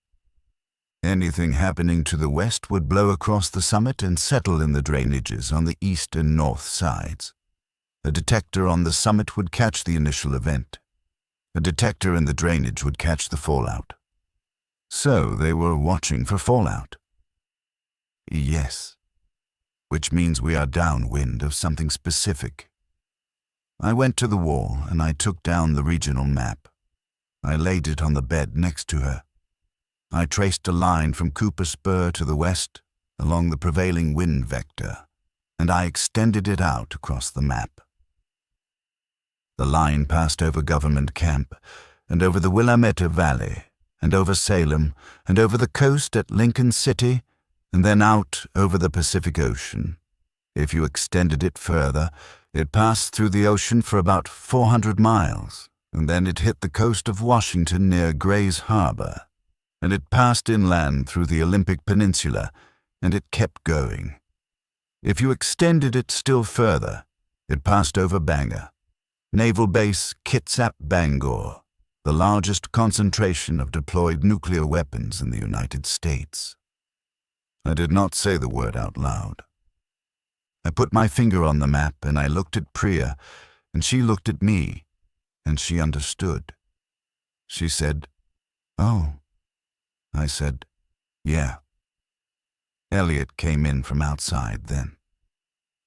Anything happening to the west would blow across the summit and settle in the drainages on the east and north sides. A detector on the summit would catch the initial event. A detector in the drainage would catch the fallout." "So they were watching for fallout?" "Yes. Which means we are downwind of something specific." I went to the wall and I took down the regional map. I laid it on the bed next to her. I traced a line from Cooper Spur to the west along the prevailing wind vector, and I extended it out across the map. The line passed over Government Camp, and over the Willamette Valley, and over Salem, and over the coast at Lincoln City, and then out over the Pacific Ocean. If you extended it further, it passed through the ocean for about 400 miles, and then it hit the coast of Washington near Gray's Harbor, and it passed inland through the Olympic Peninsula, and it kept going. If you extended it still further, it passed over Bangor, Naval Base Kitsap Bangor, the largest concentration of deployed nuclear weapons in the United States. I did not say the word out loud. I put my finger on the map and I looked at Priya, and she looked at me, and she understood. She said, "Oh." I said, "Yeah." Elliot came in from outside then.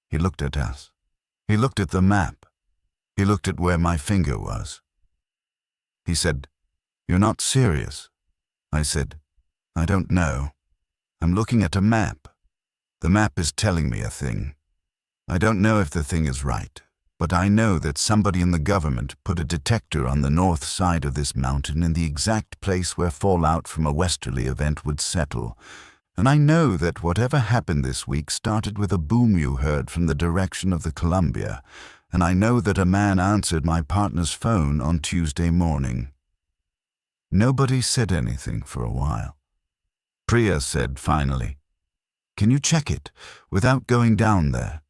He looked at us. He looked at the map. He looked at where my finger was. He said, "You're not serious." I said, "I don't know. I'm looking at a map. The map is telling me a thing. I don't know if the thing is right, but I know that somebody in the government put a detector on the north side of this mountain in the exact place where fallout from a westerly event would settle. And I know that whatever happened this week started with a boom you heard from the direction of the Columbia, and I know that a man answered my partner's phone on Tuesday morning." Nobody said anything for a while. Priya said finally, "Can you check it without going down there?"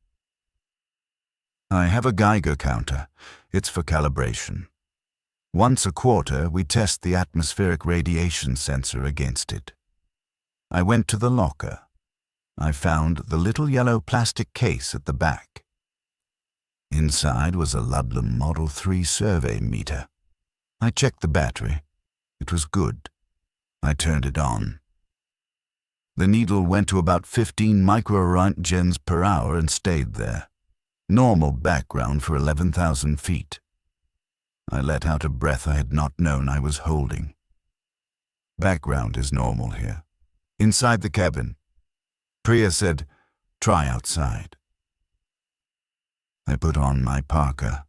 "I have a Geiger counter. It's for calibration. Once a quarter, we test the atmospheric radiation sensor against it." I went to the locker. I found the little yellow plastic case at the back. Inside was a Ludlam Model 3 survey meter. I checked the battery. It was good. I turned it on. The needle went to about 15 microroentgens per hour and stayed there. Normal background for 11,000 feet. I let out a breath I had not known I was holding. Background is normal here. Inside the cabin. Priya said, "Try outside." I put on my parka.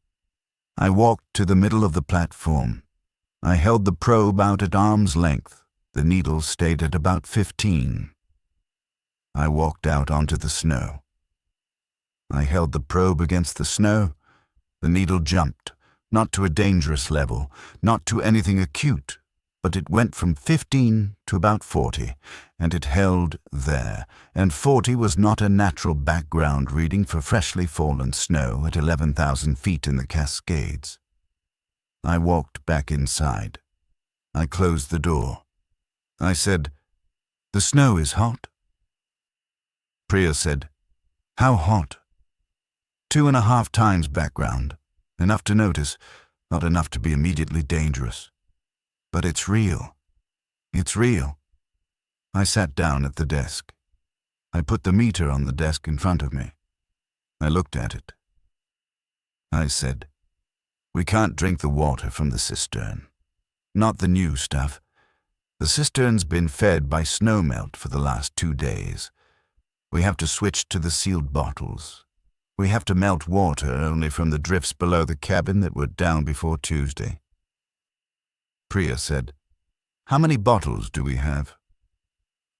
I walked to the middle of the platform. I held the probe out at arm's length. The needle stayed at about 15. I walked out onto the snow. I held the probe against the snow. The needle jumped, not to a dangerous level, not to anything acute, but it went from 15 to about 40, and it held there, and 40 was not a natural background reading for freshly fallen snow at 11,000 feet in the Cascades. I walked back inside. I closed the door. I said, "The snow is hot." Priya said, "How hot?" 2.5 times background. Enough to notice, not enough to be immediately dangerous. But it's real. It's real. I sat down at the desk. I put the meter on the desk in front of me. I looked at it. I said, "We can't drink the water from the cistern. Not the new stuff. The cistern's been fed by snowmelt for the last 2 days. We have to switch to the sealed bottles. We have to melt water only from the drifts below the cabin that were down before Tuesday." Priya said, "How many bottles do we have?"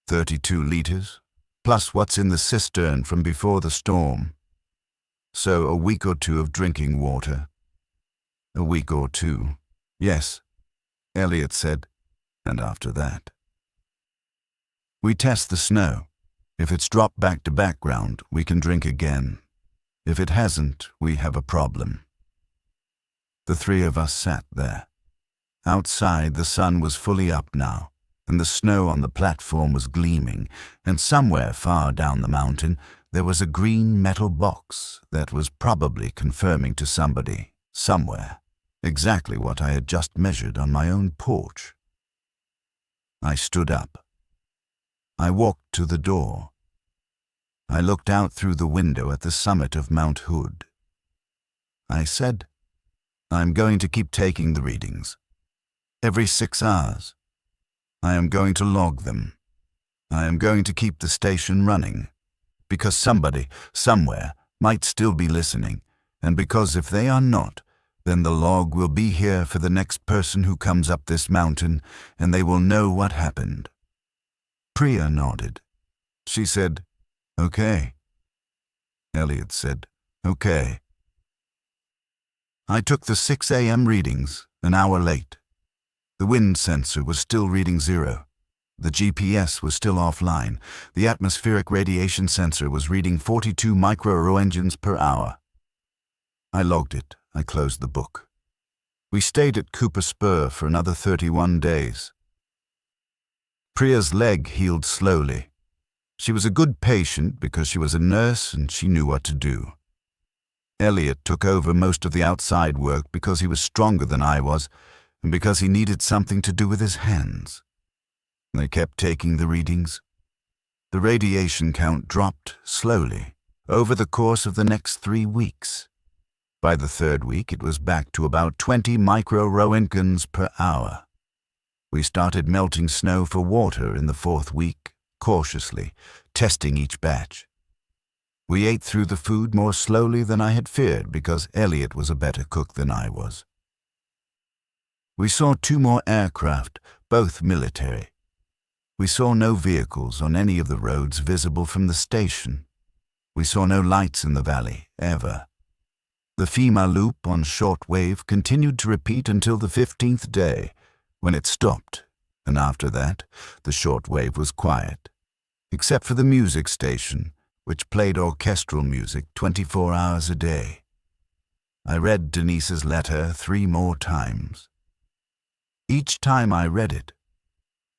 32 liters, plus what's in the cistern from before the storm. So a week or two of drinking water. A week or two, yes, Elliot said, and after that. We test the snow. If it's dropped back to background, we can drink again. If it hasn't, we have a problem. The three of us sat there. Outside, the sun was fully up now, and the snow on the platform was gleaming, and somewhere far down the mountain there was a green metal box that was probably confirming to somebody, somewhere, exactly what I had just measured on my own porch. I stood up. I walked to the door. I looked out through the window at the summit of Mount Hood. I said, "I'm going to keep taking the readings. Every 6 hours. I am going to log them. I am going to keep the station running, because somebody, somewhere, might still be listening, and because if they are not, then the log will be here for the next person who comes up this mountain, and they will know what happened." Priya nodded. She said, "Okay." Elliot said, "Okay." I took the 6 a.m. readings, an hour late. The wind sensor was still reading 0. The GPS was still offline. The atmospheric radiation sensor was reading 42 micro-roentgens per hour. I logged it. I closed the book. We stayed at Cooper Spur for another 31 days. Priya's leg healed slowly. She was a good patient because she was a nurse and she knew what to do. Elliot took over most of the outside work because he was stronger than I was, and because he needed something to do with his hands. They kept taking the readings. The radiation count dropped slowly over the course of the next 3 weeks. By the 3rd week, it was back to about 20 micro-roentgens per hour. We started melting snow for water in the 4th week, cautiously, testing each batch. We ate through the food more slowly than I had feared because Elliot was a better cook than I was. We saw 2 more aircraft, both military. We saw no vehicles on any of the roads visible from the station. We saw no lights in the valley, ever. The FEMA loop on shortwave continued to repeat until the 15th day, when it stopped, and after that, the shortwave was quiet, except for the music station, which played orchestral music 24 hours a day. I read Denise's letter 3 more times. Each time I read it,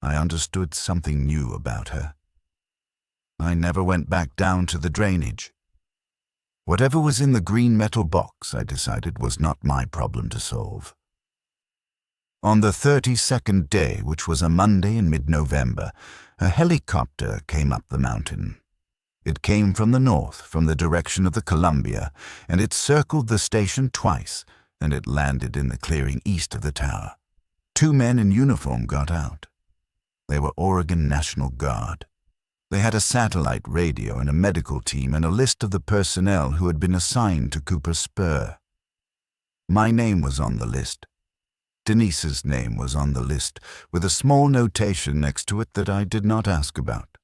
I understood something new about her. I never went back down to the drainage. Whatever was in the green metal box, I decided, was not my problem to solve. On the 32nd day, which was a Monday in mid-November, a helicopter came up the mountain. It came from the north, from the direction of the Columbia, and it circled the station twice, and it landed in the clearing east of the tower. 2 men in uniform got out. They were Oregon National Guard. They had a satellite radio and a medical team and a list of the personnel who had been assigned to Cooper Spur. My name was on the list. Denise's name was on the list, with a small notation next to it that I did not ask about.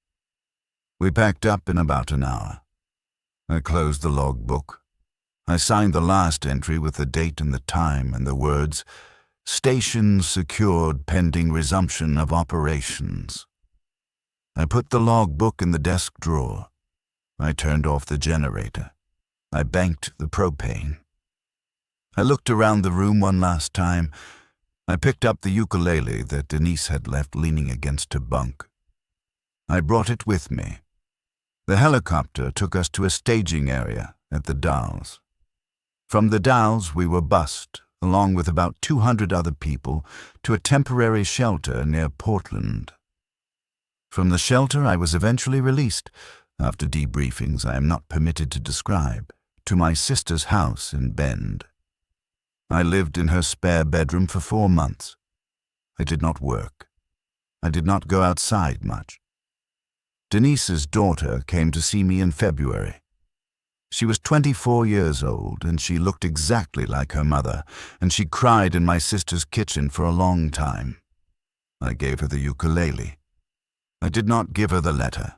We packed up in about an hour. I closed the logbook. I signed the last entry with the date and the time and the words, Station secured pending resumption of operations. I put the logbook in the desk drawer. I turned off the generator. I banked the propane. I looked around the room one last time. I picked up the ukulele that Denise had left leaning against her bunk. I brought it with me. The helicopter took us to a staging area at the Dalles. From the Dalles we were bussed, along with about 200 other people, to a temporary shelter near Portland. From the shelter I was eventually released, after debriefings I am not permitted to describe, to my sister's house in Bend. I lived in her spare bedroom for 4 months. I did not work. I did not go outside much. Denise's daughter came to see me in February. She was 24 years old, and she looked exactly like her mother, and she cried in my sister's kitchen for a long time. I gave her the ukulele. I did not give her the letter.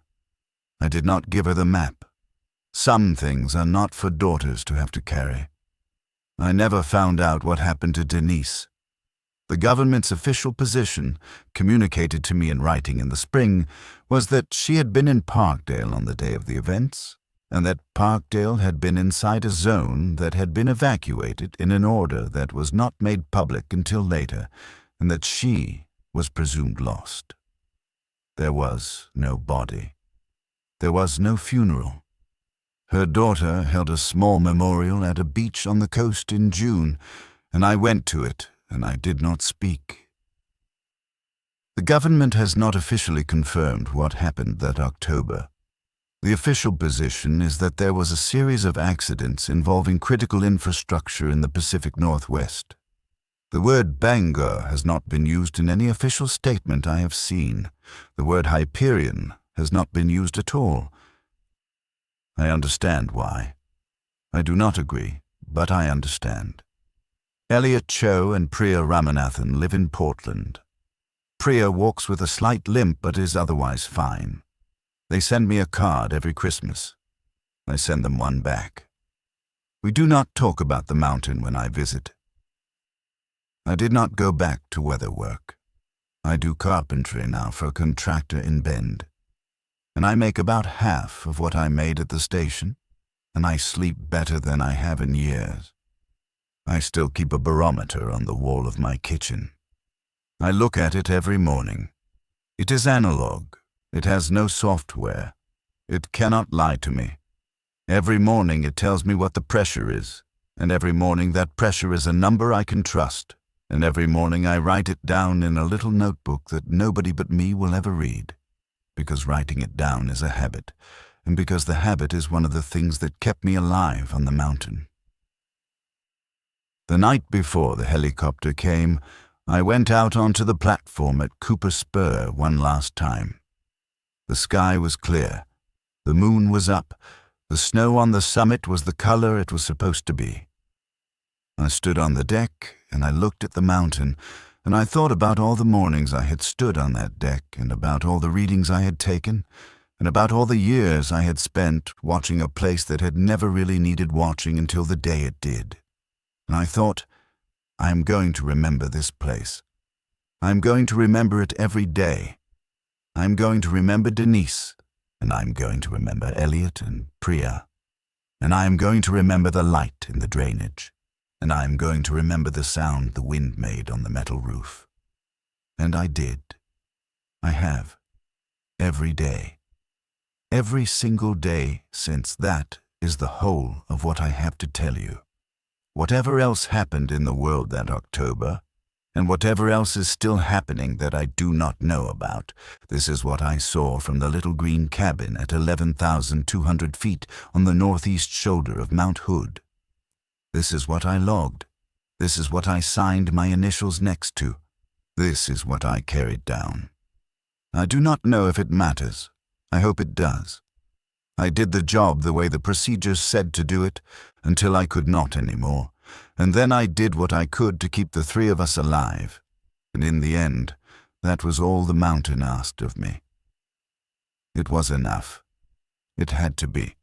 I did not give her the map. Some things are not for daughters to have to carry. I never found out what happened to Denise. The government's official position, communicated to me in writing in the spring, was that she had been in Parkdale on the day of the events, and that Parkdale had been inside a zone that had been evacuated in an order that was not made public until later, and that she was presumed lost. There was no body. There was no funeral. Her daughter held a small memorial at a beach on the coast in June, and I went to it, and I did not speak. The government has not officially confirmed what happened that October. The official position is that there was a series of accidents involving critical infrastructure in the Pacific Northwest. The word Bangor has not been used in any official statement I have seen. The word Hyperion has not been used at all. I understand why. I do not agree, but I understand. Elliot Cho and Priya Ramanathan live in Portland. Priya walks with a slight limp but is otherwise fine. They send me a card every Christmas. I send them one back. We do not talk about the mountain when I visit. I did not go back to weather work. I do carpentry now for a contractor in Bend. And I make about half of what I made at the station, and I sleep better than I have in years. I still keep a barometer on the wall of my kitchen. I look at it every morning. It is analog. It has no software. It cannot lie to me. Every morning it tells me what the pressure is, and every morning that pressure is a number I can trust, and every morning I write it down in a little notebook that nobody but me will ever read, because writing it down is a habit, and because the habit is one of the things that kept me alive on the mountain. The night before the helicopter came, I went out onto the platform at Cooper Spur one last time. The sky was clear. The moon was up. The snow on the summit was the color it was supposed to be. I stood on the deck, and I looked at the mountain, and I thought about all the mornings I had stood on that deck, and about all the readings I had taken, and about all the years I had spent watching a place that had never really needed watching until the day it did. And I thought, I am going to remember this place. I am going to remember it every day. I am going to remember Denise, and I am going to remember Elliot and Priya, and I am going to remember the light in the drainage, and I am going to remember the sound the wind made on the metal roof. And I did. I have. Every day. Every single day since that is the whole of what I have to tell you. Whatever else happened in the world that October, and whatever else is still happening that I do not know about, this is what I saw from the little green cabin at 11,200 feet on the northeast shoulder of Mount Hood. This is what I logged. This is what I signed my initials next to. This is what I carried down. I do not know if it matters. I hope it does. I did the job the way the procedures said to do it, until I could not anymore, and then I did what I could to keep the three of us alive, and in the end, that was all the mountain asked of me. It was enough. It had to be.